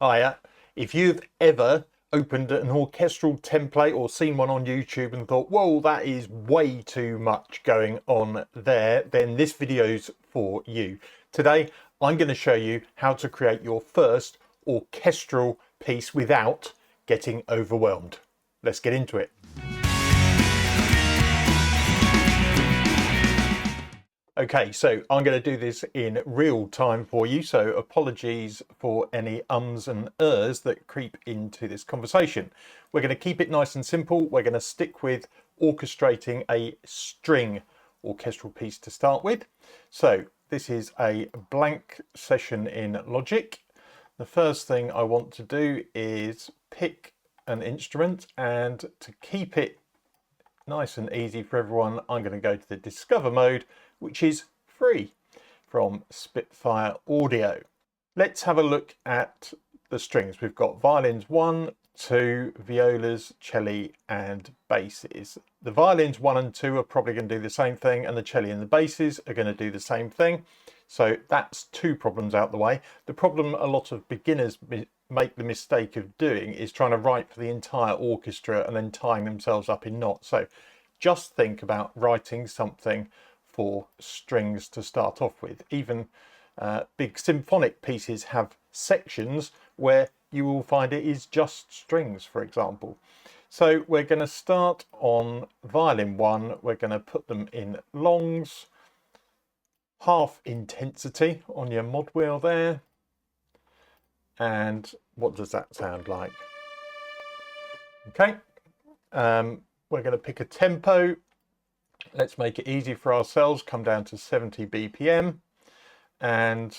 Hiya. If you've ever opened an orchestral template or seen one on YouTube and thought, whoa, that is way too much going on there, then this video's for you. Today, I'm going to show you how to create your first orchestral piece without getting overwhelmed. Let's get into it. Okay, so I'm going to do this in real time for you, so apologies for any ums and ers that creep into this conversation. We're going to keep it nice and simple. We're going to stick with orchestrating a string orchestral piece to start with. So this is a blank session in Logic. The first thing I want to do is pick an instrument, and to keep it nice and easy for everyone, I'm going to go to the Discover mode, which is free from Spitfire Audio. Let's have a look at the strings. We've got violins 1, 2, violas, celli and basses. The violins 1 and 2 are probably going to do the same thing, and the celli and the basses are going to do the same thing. So that's two problems out the way. The problem a lot of beginners make the mistake of doing is trying to write for the entire orchestra and then tying themselves up in knots. So just think about writing something for strings to start off with. Even big symphonic pieces have sections where you will find it is just strings, for example. So we're going to start on violin 1. We're going to put them in longs, half intensity on your mod wheel there. And what does that sound like? Okay, we're going to pick a tempo. Let's make it easy for ourselves, come down to 70 BPM. And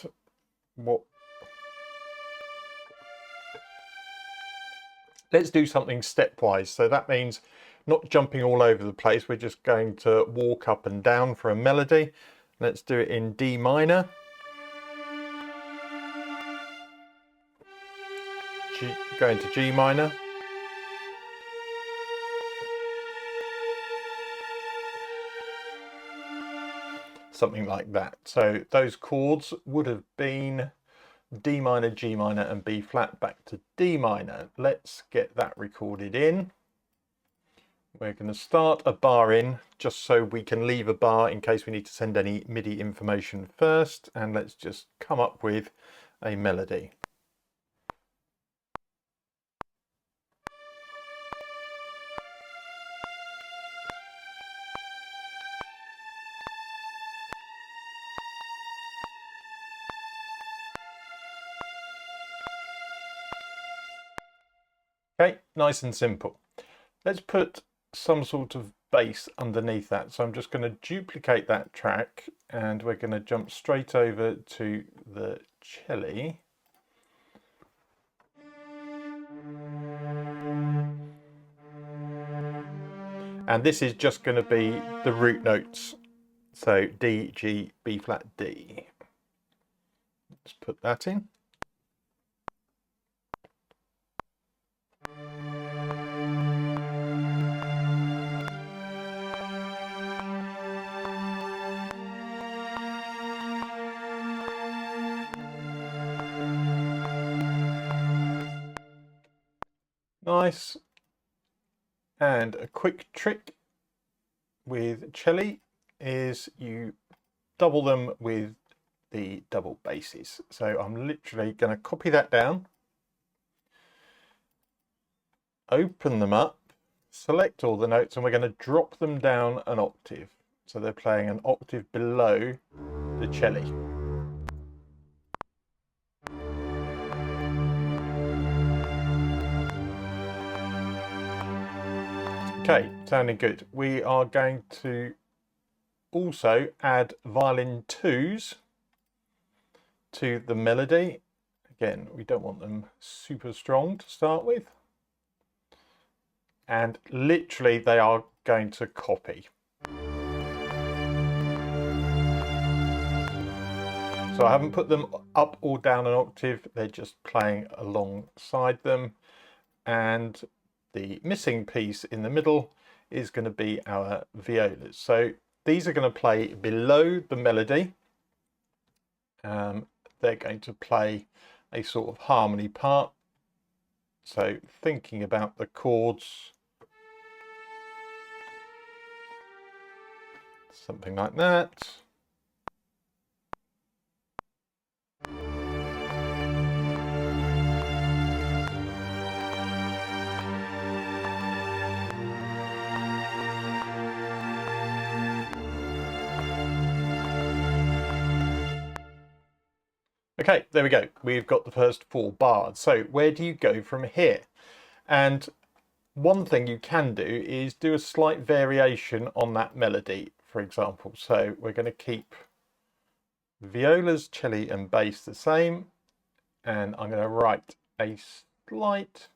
let's do something stepwise. So that means not jumping all over the place. We're just going to walk up and down for a melody. Let's do it in D minor. Go into G minor. Something like that. So those chords would have been D minor, G minor and B flat back to D minor. Let's get that recorded in. We're going to start a bar in just so we can leave a bar in case we need to send any MIDI information first, and let's just come up with a melody. Okay, nice and simple. Let's put some sort of bass underneath that. So I'm just going to duplicate that track, and we're going to jump straight over to the celli. And this is just going to be the root notes. So D, G, B flat, D. Let's put that in. Nice. And a quick trick with celli is you double them with the double basses. So I'm literally going to copy that down, open them up, select all the notes, and we're going to drop them down an octave. So they're playing an octave below the celli. Okay, sounding good. We are going to also add violin 2s to the melody. Again, we don't want them super strong to start with. And literally they are going to copy. So I haven't put them up or down an octave, they're just playing alongside them. And the missing piece in the middle is going to be our violas. So these are going to play below the melody. They're going to play a sort of harmony part. So thinking about the chords, something like that. Okay, there we go. We've got the first 4 bars. So where do you go from here? And one thing you can do is do a slight variation on that melody, for example. So we're going to keep violas, celli and bass the same. And I'm going to write a slight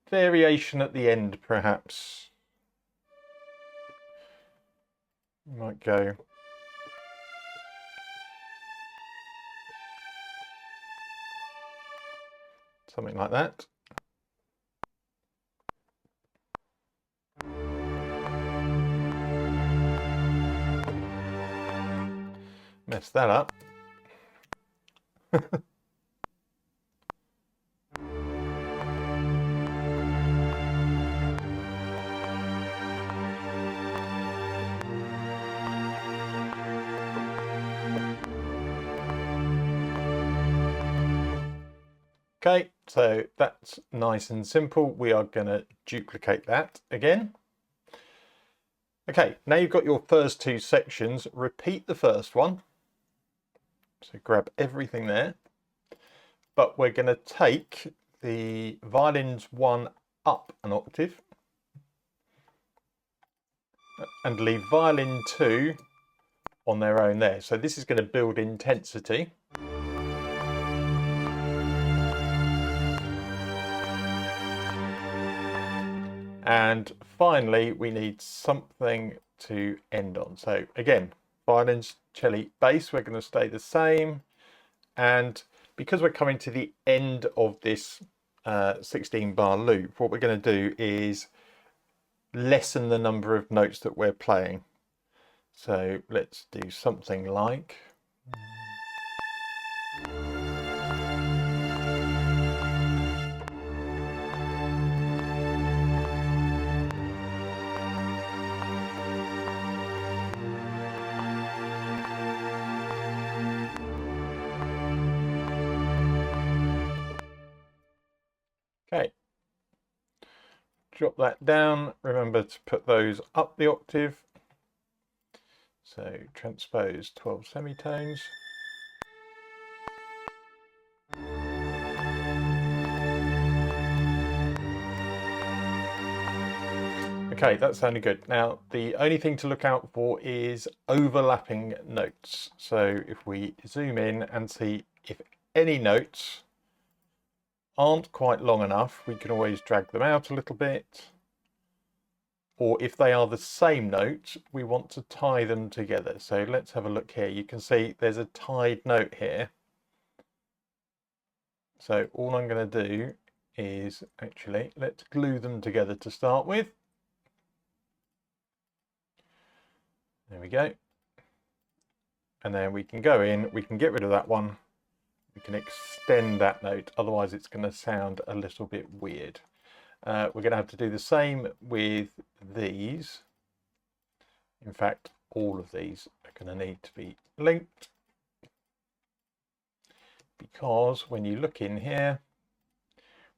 variation at the end, perhaps. Might go something like that. Mess that up. Okay, so that's nice and simple. We are going to duplicate that again. Okay, now you've got your first 2 sections. Repeat the first one. So grab everything there. But we're going to take the violins 1 up an octave and leave violin 2 on their own there. So this is going to build intensity. And finally, we need something to end on. So again, violins, celli, bass, we're going to stay the same. And because we're coming to the end of this 16 bar loop, what we're going to do is lessen the number of notes that we're playing. So let's do something like... Okay, drop that down. Remember to put those up the octave. So transpose 12 semitones. Okay, that sounded good. Now, the only thing to look out for is overlapping notes. So if we zoom in and see if any notes aren't quite long enough, we can always drag them out a little bit. Or if they are the same note, we want to tie them together. So let's have a look here. You can see there's a tied note here. So all I'm going to do is actually, let's glue them together to start with. There we go. And then we can go in, we can get rid of that one. We can extend that note, otherwise it's going to sound a little bit weird. We're going to have to do the same with these. In fact, all of these are going to need to be linked, because when you look in here,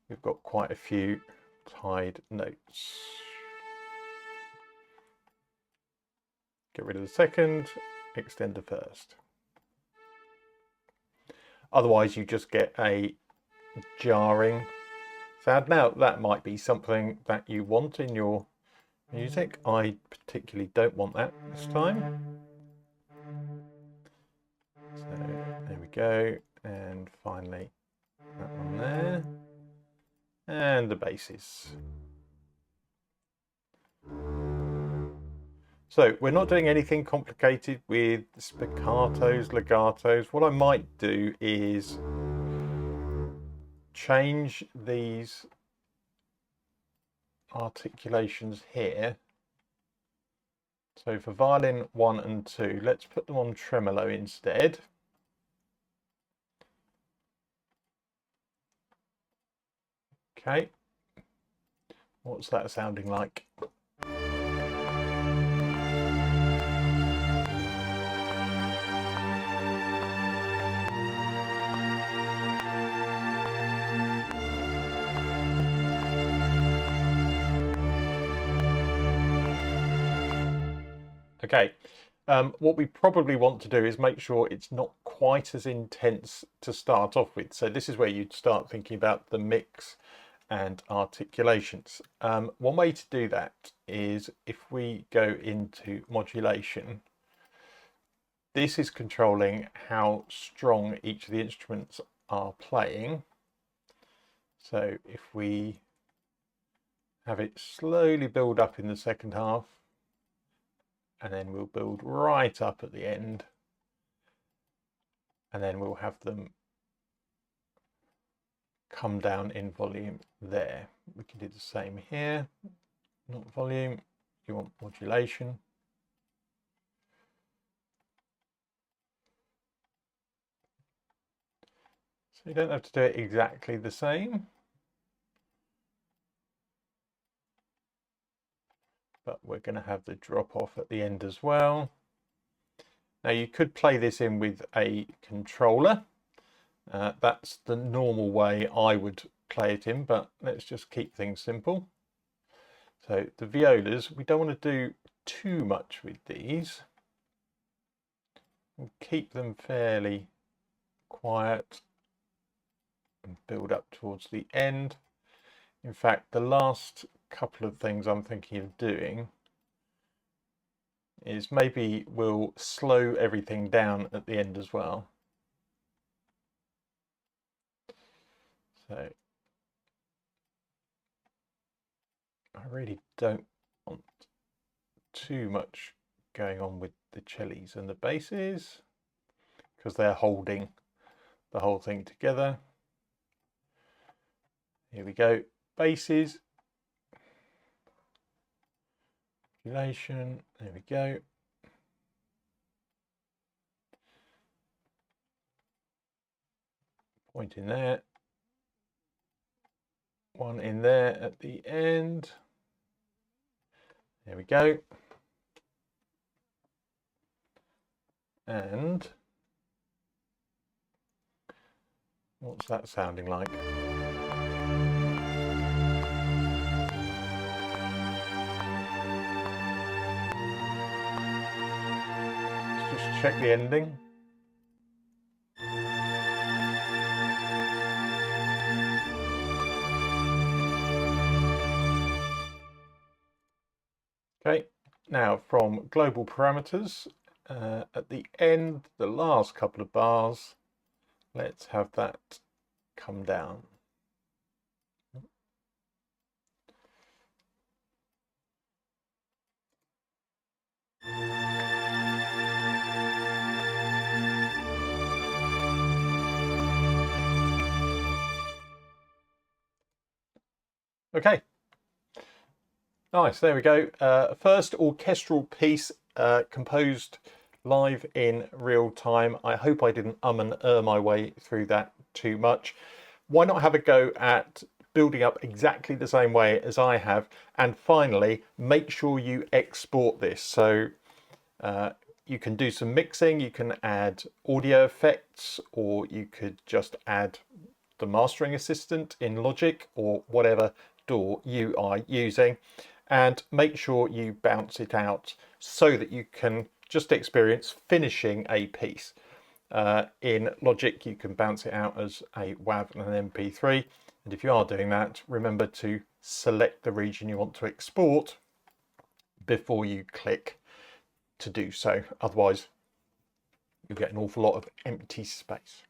we've got quite a few tied notes. Get rid of the second, extend the first. Otherwise you just get a jarring sound. Now that might be something that you want in your music. I particularly don't want that this time. So there we go. And finally that one there. And the basses. So we're not doing anything complicated with spiccatos, legatos. What I might do is change these articulations here. So for violin 1 and 2, let's put them on tremolo instead. Okay, what's that sounding like? Okay, what we probably want to do is make sure it's not quite as intense to start off with. So this is where you'd start thinking about the mix and articulations. One way to do that is if we go into modulation, this is controlling how strong each of the instruments are playing. So if we have it slowly build up in the second half, and then we'll build right up at the end, and then we'll have them come down in volume there. We can do the same here, not volume, you want modulation. So you don't have to do it exactly the same, but we're going to have the drop off at the end as well. Now you could play this in with a controller. That's the normal way I would play it in, but let's just keep things simple. So the violas, we don't want to do too much with these. We'll keep them fairly quiet and build up towards the end. In fact, the last couple of things I'm thinking of doing is maybe we'll slow everything down at the end as well. So I really don't want too much going on with the cellis and the basses because they're holding the whole thing together. Here we go, basses, modulation, there we go. Point in there, one in there at the end. There we go. And what's that sounding like? Let's just check the ending. Okay, now from global parameters, at the end, the last couple of bars, let's have that come down. Okay, nice, there we go. First orchestral piece composed live in real time. I hope I didn't and my way through that too much. Why not have a go at building up exactly the same way as I have? And finally, make sure you export this. So you can do some mixing, you can add audio effects, or you could just add the mastering assistant in Logic or whatever DAW you are using, and make sure you bounce it out so that you can just experience finishing a piece. In Logic you can bounce it out as a WAV and an MP3, and if you are doing that, remember to select the region you want to export before you click to do so, otherwise you'll get an awful lot of empty space.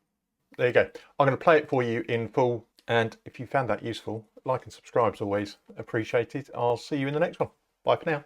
There you go. I'm going to play it for you in full, and if you found that useful, like and subscribe is always appreciated. I'll see you in the next one. Bye for now.